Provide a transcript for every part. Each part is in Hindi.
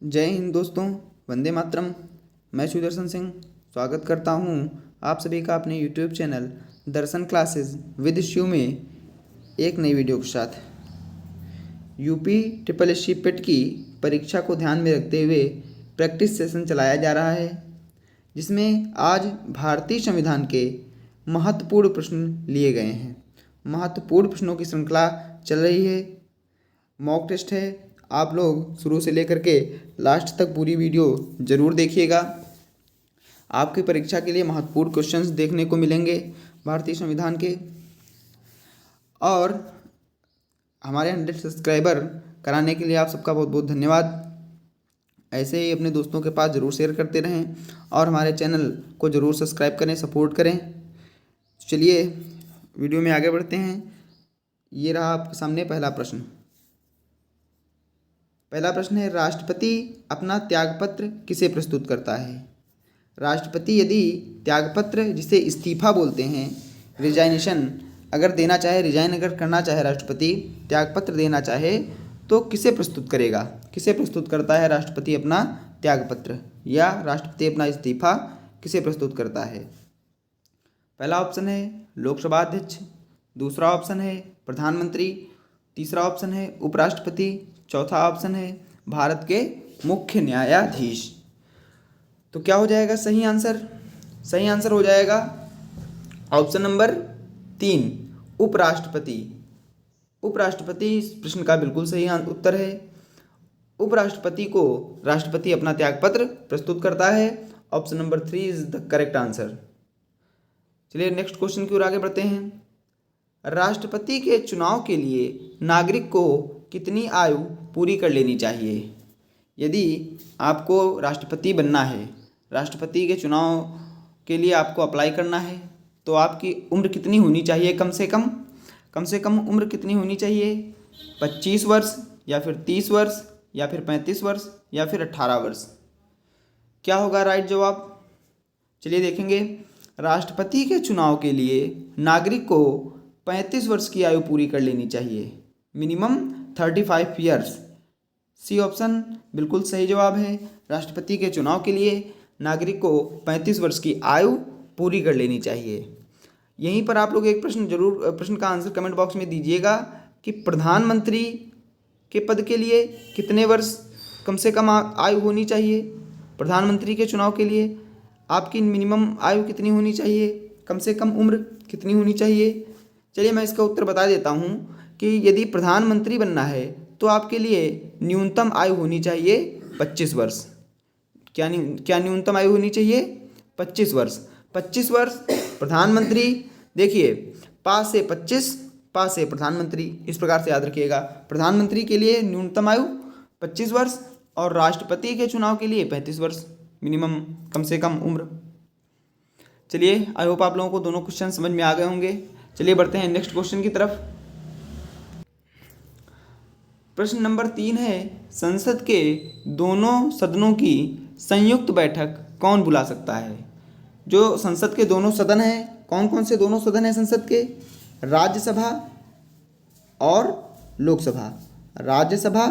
जय हिंद दोस्तों। वंदे मातरम। मैं सुदर्शन सिंह स्वागत करता हूं आप सभी का अपने YouTube channel Darshan classes with Shiv में एक नई वीडियो के साथ। UP triple S C PET की परीक्षा को ध्यान में रखते हुए प्रैक्टिस सेशन चलाया जा रहा है, जिसमें आज भारतीय संविधान के महत्वपूर्ण प्रश्न लिए गए हैं। महत्वपूर्ण प्रश्नों की श्रृंखला चल रही है। मॉक टेस्ट है। आप लोग शुरू से लेकर के लास्ट तक पूरी वीडियो ज़रूर देखिएगा। आपकी परीक्षा के लिए महत्वपूर्ण क्वेश्चंस देखने को मिलेंगे भारतीय संविधान के। और हमारे 100 सब्सक्राइबर कराने के लिए आप सबका बहुत बहुत धन्यवाद। ऐसे ही अपने दोस्तों के पास ज़रूर शेयर करते रहें और हमारे चैनल को ज़रूर सब्सक्राइब करें, सपोर्ट करें। चलिए वीडियो में आगे बढ़ते हैं। ये रहा आपके सामने पहला प्रश्न। पहला प्रश्न है, राष्ट्रपति अपना त्यागपत्र किसे प्रस्तुत करता है? राष्ट्रपति यदि त्यागपत्र, जिसे इस्तीफा बोलते हैं, रिजाइनेशन अगर देना चाहे, रिजाइन अगर करना चाहे, राष्ट्रपति त्यागपत्र देना चाहे तो किसे प्रस्तुत करेगा? किसे प्रस्तुत करता है राष्ट्रपति अपना त्यागपत्र, या राष्ट्रपति अपना इस्तीफा किसे प्रस्तुत करता है? पहला ऑप्शन है लोकसभा अध्यक्ष, दूसरा ऑप्शन है प्रधानमंत्री, तीसरा ऑप्शन है उपराष्ट्रपति, चौथा ऑप्शन है भारत के मुख्य न्यायाधीश। तो क्या हो जाएगा सही आंसर? सही आंसर हो जाएगा ऑप्शन नंबर 3, उपराष्ट्रपति। उपराष्ट्रपति इस प्रश्न का बिल्कुल सही उत्तर है। उपराष्ट्रपति को राष्ट्रपति अपना त्यागपत्र प्रस्तुत करता है। Option number 3 is the correct answer. चलिए नेक्स्ट क्वेश्चन की ओर आगे बढ़ते हैं। राष्ट्रपति के चुनाव के लिए नागरिक को कितनी आयु पूरी कर लेनी चाहिए? यदि आपको राष्ट्रपति बनना है, राष्ट्रपति के चुनाव के लिए आपको अप्लाई करना है, तो आपकी उम्र कितनी होनी चाहिए? कम से कम उम्र कितनी होनी चाहिए? 25 वर्ष, या फिर 30 वर्ष, या फिर 35 वर्ष, या फिर 18 वर्ष? क्या होगा राइट जवाब? चलिए देखेंगे। राष्ट्रपति के चुनाव के लिए नागरिक को 35 वर्ष की आयु पूरी कर लेनी चाहिए, मिनिमम 35 ईयर्स। सी ऑप्शन बिल्कुल सही जवाब है। राष्ट्रपति के चुनाव के लिए नागरिक को 35 वर्ष की आयु पूरी कर लेनी चाहिए। यहीं पर आप लोग एक प्रश्न का आंसर कमेंट बॉक्स में दीजिएगा कि प्रधानमंत्री के पद के लिए कितने वर्ष कम से कम आयु होनी चाहिए? प्रधानमंत्री के चुनाव के लिए आपकी मिनिमम आयु कितनी होनी चाहिए? कम से कम उम्र कितनी होनी चाहिए? चलिए मैं इसका उत्तर बता देता हूँ कि यदि प्रधानमंत्री बनना है तो आपके लिए न्यूनतम आयु होनी चाहिए 25 वर्ष। क्या न्यूनतम आयु होनी चाहिए? 25 वर्ष। 25 वर्ष प्रधानमंत्री। देखिए, पास से 25, पास से प्रधानमंत्री, इस प्रकार से याद रखिएगा। प्रधानमंत्री के लिए न्यूनतम आयु 25 वर्ष और राष्ट्रपति के चुनाव के लिए 35 वर्ष मिनिमम, कम से कम उम्र। चलिए आई होप आप लोगों को दोनों क्वेश्चन समझ में आ गए होंगे। चलिए बढ़ते हैं नेक्स्ट क्वेश्चन की तरफ। प्रश्न नंबर 3 है, संसद के दोनों सदनों की संयुक्त बैठक कौन बुला सकता है? जो संसद के दोनों सदन हैं, कौन कौन से दोनों सदन हैं संसद के? राज्यसभा और लोकसभा। राज्यसभा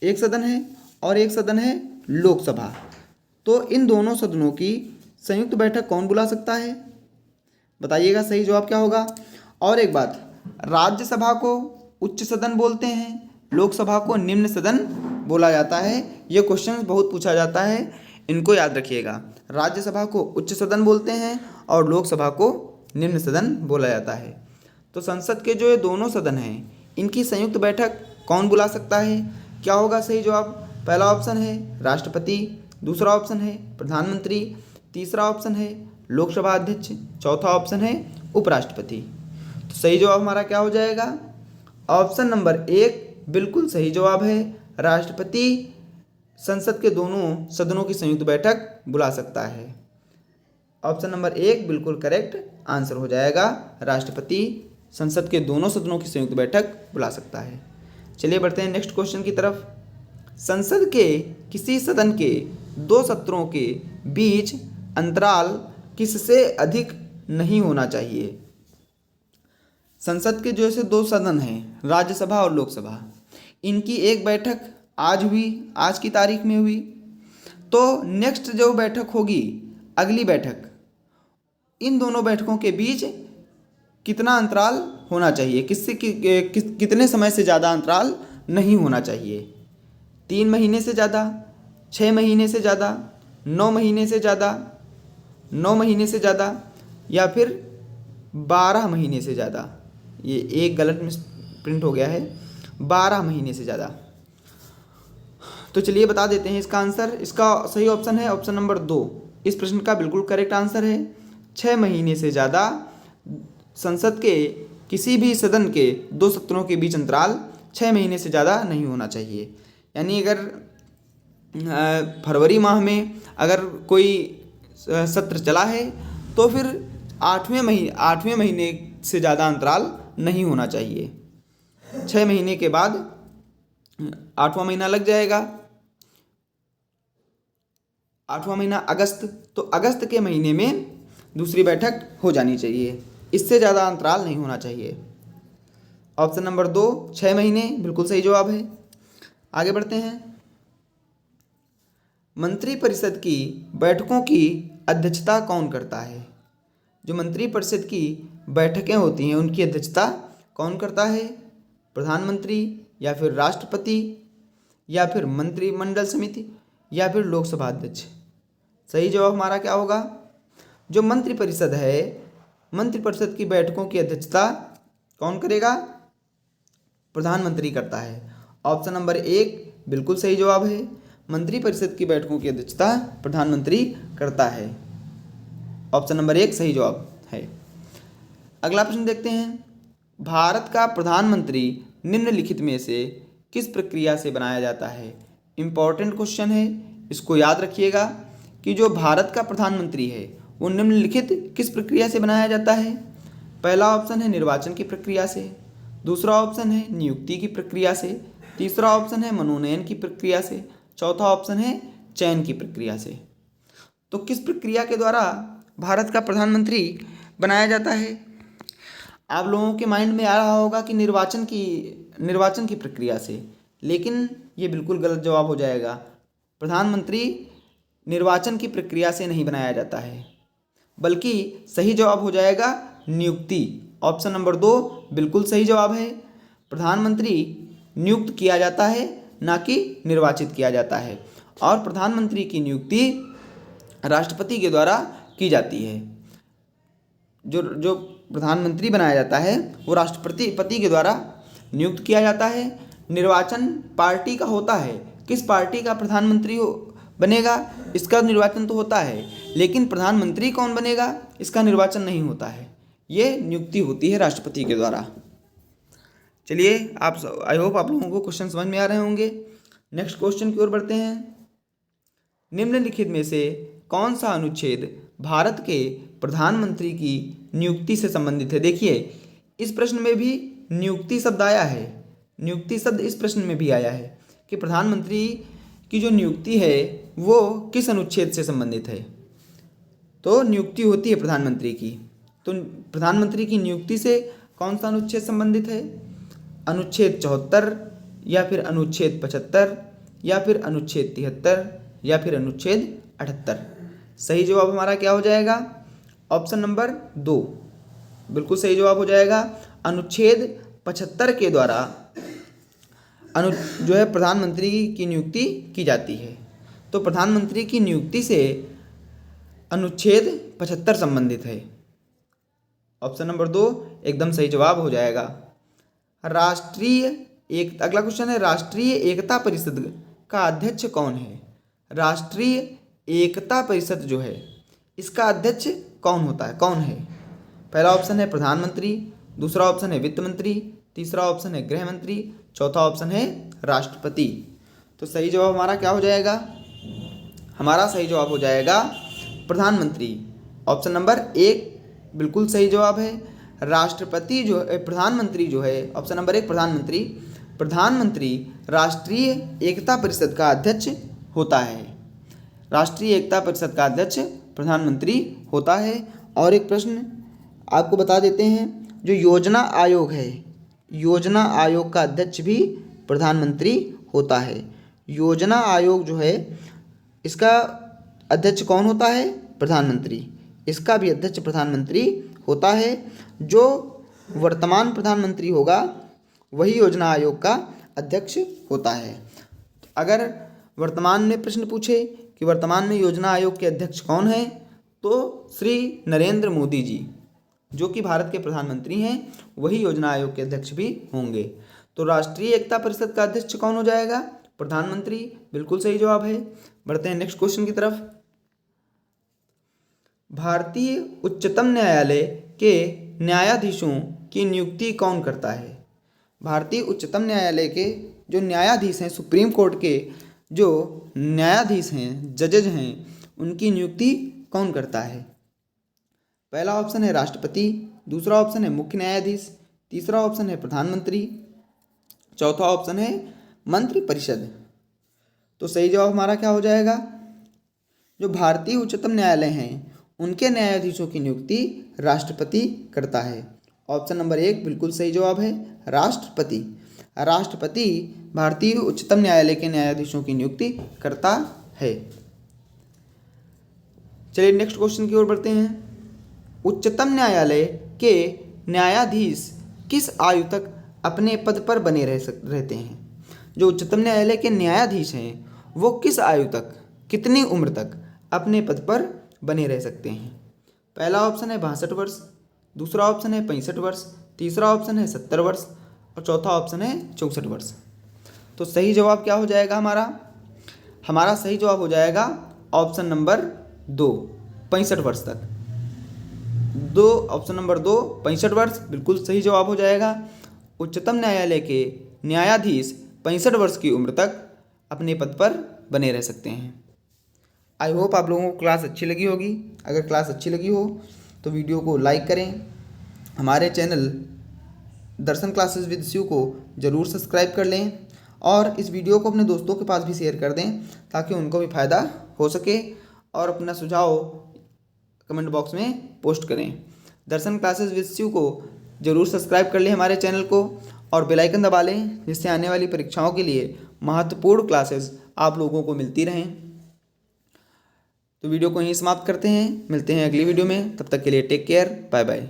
एक सदन है और एक सदन है लोकसभा। तो इन दोनों सदनों की संयुक्त बैठक कौन बुला सकता है? बताइएगा सही जवाब क्या होगा। और एक बात, राज्यसभा को उच्च सदन बोलते हैं, लोकसभा को निम्न सदन बोला जाता है। ये क्वेश्चन बहुत पूछा जाता है, इनको याद रखिएगा। राज्यसभा को उच्च सदन बोलते हैं और लोकसभा को निम्न सदन बोला जाता है। तो संसद के जो ये दोनों सदन हैं, इनकी संयुक्त बैठक कौन बुला सकता है? क्या होगा सही जवाब? पहला ऑप्शन है राष्ट्रपति, दूसरा ऑप्शन है प्रधानमंत्री, तीसरा ऑप्शन है लोकसभा अध्यक्ष, चौथा ऑप्शन है उपराष्ट्रपति। तो सही जवाब हमारा क्या हो जाएगा? ऑप्शन नंबर 1 बिल्कुल सही जवाब है। राष्ट्रपति संसद के दोनों सदनों की संयुक्त बैठक बुला सकता है। ऑप्शन नंबर 1 बिल्कुल करेक्ट आंसर हो जाएगा। राष्ट्रपति संसद के दोनों सदनों की संयुक्त बैठक बुला सकता है। चलिए बढ़ते हैं नेक्स्ट क्वेश्चन की तरफ। संसद के किसी सदन के 2 सत्रों के बीच अंतराल किससे अधिक नहीं होना चाहिए? संसद के जो ऐसे 2 सदन हैं, राज्यसभा और लोकसभा, इनकी एक बैठक आज हुई, आज की तारीख में हुई, तो नेक्स्ट जो बैठक होगी, अगली बैठक, इन दोनों बैठकों के बीच कितना अंतराल होना चाहिए, कितने समय से ज़्यादा अंतराल नहीं होना चाहिए। 3 महीने से ज़्यादा, 6 महीने से ज़्यादा, 9 महीने से ज़्यादा, 9 महीने से ज़्यादा, या फिर 12 महीने से ज़्यादा। ये एक गलत मिस प्रिंट हो गया है, 12 महीने से ज़्यादा। तो चलिए बता देते हैं इसका आंसर। इसका सही ऑप्शन है ऑप्शन नंबर 2। इस प्रश्न का बिल्कुल करेक्ट आंसर है 6 महीने से ज़्यादा। संसद के किसी भी सदन के 2 सत्रों के बीच अंतराल 6 महीने से ज़्यादा नहीं होना चाहिए। यानी अगर फरवरी माह में अगर कोई सत्र चला है तो फिर 8वें महीने से ज़्यादा अंतराल नहीं होना चाहिए। 6 महीने के बाद 8वां महीना लग जाएगा, 8वां महीना अगस्त, तो अगस्त के महीने में दूसरी बैठक हो जानी चाहिए। इससे ज़्यादा अंतराल नहीं होना चाहिए। ऑप्शन नंबर 2 6 महीने बिल्कुल सही जवाब है। आगे बढ़ते हैं। मंत्रिपरिषद की बैठकों की अध्यक्षता कौन करता है? जो मंत्रिपरिषद की बैठकें होती हैं उनकी अध्यक्षता कौन करता है? प्रधानमंत्री, या फिर राष्ट्रपति, या फिर मंत्रिमंडल समिति, या फिर लोकसभा अध्यक्ष। सही जवाब हमारा क्या होगा? जो मंत्रिपरिषद है, मंत्रिपरिषद की बैठकों की अध्यक्षता कौन करेगा? प्रधानमंत्री करता है। ऑप्शन नंबर 1 बिल्कुल सही जवाब है। मंत्रिपरिषद की बैठकों की अध्यक्षता प्रधानमंत्री करता है। ऑप्शन नंबर 1 सही जवाब है। अगला प्रश्न देखते हैं। भारत का प्रधानमंत्री निम्नलिखित में से किस प्रक्रिया से बनाया जाता है? इम्पॉर्टेंट क्वेश्चन है, इसको याद रखिएगा कि जो भारत का प्रधानमंत्री है वो निम्नलिखित किस प्रक्रिया से बनाया जाता है? पहला ऑप्शन है निर्वाचन की प्रक्रिया से, दूसरा ऑप्शन है नियुक्ति की प्रक्रिया से, तीसरा ऑप्शन है मनोनयन की प्रक्रिया से, चौथा ऑप्शन है चयन की प्रक्रिया से। तो किस प्रक्रिया के द्वारा भारत का प्रधानमंत्री बनाया जाता है? आप लोगों के माइंड में आ रहा होगा कि निर्वाचन की प्रक्रिया से, लेकिन ये बिल्कुल गलत जवाब हो जाएगा। प्रधानमंत्री निर्वाचन की प्रक्रिया से नहीं बनाया जाता है, बल्कि सही जवाब हो जाएगा नियुक्ति। ऑप्शन नंबर 2 बिल्कुल सही जवाब है। प्रधानमंत्री नियुक्त किया जाता है, ना कि निर्वाचित किया जाता है, और प्रधानमंत्री की नियुक्ति राष्ट्रपति के द्वारा की जाती है। जो प्रधानमंत्री बनाया जाता है वो राष्ट्रपति के द्वारा नियुक्त किया जाता है। निर्वाचन पार्टी का होता है, किस पार्टी का प्रधानमंत्री बनेगा इसका निर्वाचन तो होता है, लेकिन प्रधानमंत्री कौन बनेगा इसका निर्वाचन नहीं होता है। ये नियुक्ति होती है राष्ट्रपति के द्वारा। चलिए, आई होप आप लोगों को क्वेश्चन समझ में आ रहे होंगे। नेक्स्ट क्वेश्चन की ओर बढ़ते हैं। निम्नलिखित में से कौन सा अनुच्छेद भारत के प्रधानमंत्री की नियुक्ति से संबंधित है? देखिए, इस प्रश्न में भी नियुक्ति शब्द आया है। नियुक्ति शब्द इस प्रश्न में भी आया है कि प्रधानमंत्री की जो नियुक्ति है वो किस अनुच्छेद से संबंधित है। तो नियुक्ति होती है प्रधानमंत्री की, तो प्रधानमंत्री की नियुक्ति से कौन सा अनुच्छेद संबंधित है? अनुच्छेद 74, या फिर अनुच्छेद 75, या फिर अनुच्छेद 73, या फिर अनुच्छेद 78। सही जवाब हमारा क्या हो जाएगा? ऑप्शन नंबर 2 बिल्कुल सही जवाब हो जाएगा। अनुच्छेद 75 के द्वारा जो है प्रधानमंत्री की नियुक्ति की जाती है। तो प्रधानमंत्री की नियुक्ति से अनुच्छेद 75 संबंधित है। ऑप्शन नंबर 2 एकदम सही जवाब हो जाएगा। अगला क्वेश्चन है, राष्ट्रीय एकता परिषद का अध्यक्ष कौन है? राष्ट्रीय एकता परिषद जो है इसका अध्यक्ष कौन है? पहला ऑप्शन है प्रधानमंत्री, दूसरा ऑप्शन है वित्त मंत्री, तीसरा ऑप्शन है गृह मंत्री, चौथा ऑप्शन है राष्ट्रपति। तो सही जवाब हमारा क्या हो जाएगा? हमारा सही जवाब हो जाएगा प्रधानमंत्री। ऑप्शन नंबर 1 बिल्कुल सही जवाब है। प्रधानमंत्री जो है, ऑप्शन नंबर 1 प्रधानमंत्री राष्ट्रीय एकता परिषद का अध्यक्ष होता है। राष्ट्रीय एकता परिषद का अध्यक्ष प्रधानमंत्री होता है। और एक प्रश्न आपको बता देते हैं, जो योजना आयोग है, योजना आयोग का अध्यक्ष भी प्रधानमंत्री होता है। योजना आयोग जो है इसका अध्यक्ष कौन होता है? प्रधानमंत्री। इसका भी अध्यक्ष प्रधानमंत्री होता है। जो वर्तमान प्रधानमंत्री होगा वही योजना आयोग का अध्यक्ष होता है। अगर वर्तमान में प्रश्न पूछे कि वर्तमान में योजना आयोग के अध्यक्ष कौन हैं, तो श्री नरेंद्र मोदी जी, जो कि भारत के प्रधानमंत्री हैं, वही योजना आयोग के अध्यक्ष भी होंगे। तो राष्ट्रीय एकता परिषद का अध्यक्ष कौन हो जाएगा? प्रधानमंत्री। बिल्कुल सही जवाब है। बढ़ते हैं नेक्स्ट क्वेश्चन की तरफ। भारतीय उच्चतम न्यायालय के न्यायाधीशों की नियुक्ति कौन करता है? भारतीय उच्चतम न्यायालय के जो न्यायाधीश हैं, सुप्रीम कोर्ट के जो न्यायाधीश हैं, जजेज हैं, उनकी नियुक्ति कौन करता है? पहला ऑप्शन है राष्ट्रपति, दूसरा ऑप्शन है मुख्य न्यायाधीश, तीसरा ऑप्शन है प्रधानमंत्री, चौथा ऑप्शन है मंत्रिपरिषद। तो सही जवाब हमारा क्या हो जाएगा? जो भारतीय उच्चतम न्यायालय हैं उनके न्यायाधीशों की नियुक्ति राष्ट्रपति करता है। ऑप्शन नंबर 1 बिल्कुल सही जवाब है, राष्ट्रपति। राष्ट्रपति भारतीय उच्चतम न्यायालय के न्यायाधीशों की नियुक्ति करता है। चलिए नेक्स्ट क्वेश्चन की ओर बढ़ते हैं। उच्चतम न्यायालय के न्यायाधीश किस आयु तक अपने पद पर बने रहते हैं? जो उच्चतम न्यायालय के न्यायाधीश हैं वो किस आयु तक, कितनी उम्र तक अपने पद पर बने रह सकते हैं? पहला ऑप्शन है 62 वर्ष, दूसरा ऑप्शन है 65 वर्ष, तीसरा ऑप्शन है 70 वर्ष और चौथा ऑप्शन है 64 वर्ष। तो सही जवाब क्या हो जाएगा हमारा? हमारा सही जवाब हो जाएगा ऑप्शन नंबर 2, 65 वर्ष तक। ऑप्शन नंबर 2 65 वर्ष बिल्कुल सही जवाब हो जाएगा। उच्चतम न्यायालय के न्यायाधीश 65 वर्ष की उम्र तक अपने पद पर बने रह सकते हैं। आई होप आप लोगों को क्लास अच्छी लगी होगी। अगर क्लास अच्छी लगी हो तो वीडियो को लाइक करें। हमारे channel Darshan classes with Shiv को ज़रूर सब्सक्राइब कर लें और इस वीडियो को अपने दोस्तों के पास भी शेयर कर दें ताकि उनको भी फ़ायदा हो सके, और अपना सुझाव कमेंट बॉक्स में पोस्ट करें। दर्शन क्लासेस विद शिव को ज़रूर सब्सक्राइब कर लें हमारे चैनल को और बेल आइकन दबा लें, जिससे आने वाली परीक्षाओं के लिए महत्वपूर्ण क्लासेस आप लोगों को मिलती रहें। तो वीडियो को यहीं समाप्त करते हैं, मिलते हैं अगली वीडियो में। तब तक के लिए टेक केयर, बाय बाय।